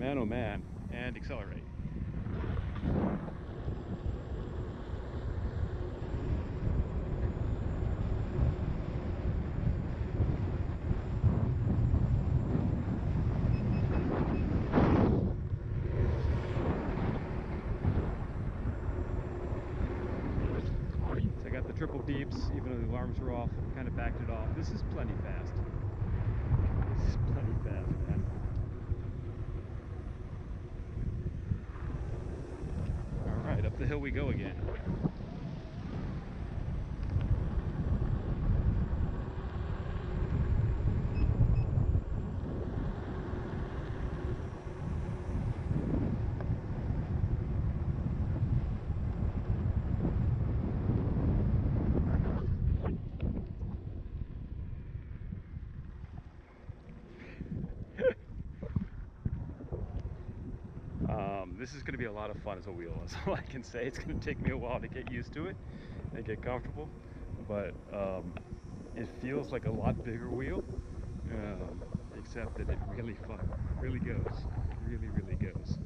Man, oh man. And accelerate. So I got the triple beeps, even though the alarms were off, kind of backed it off. This is plenty fast. This is plenty fast, man. Alright, up the hill we go again. This is going to be a lot of fun as a wheel. That's all I can say. It's going to take me a while to get used to it and get comfortable, but it feels like a lot bigger wheel, except that it really goes. Really goes.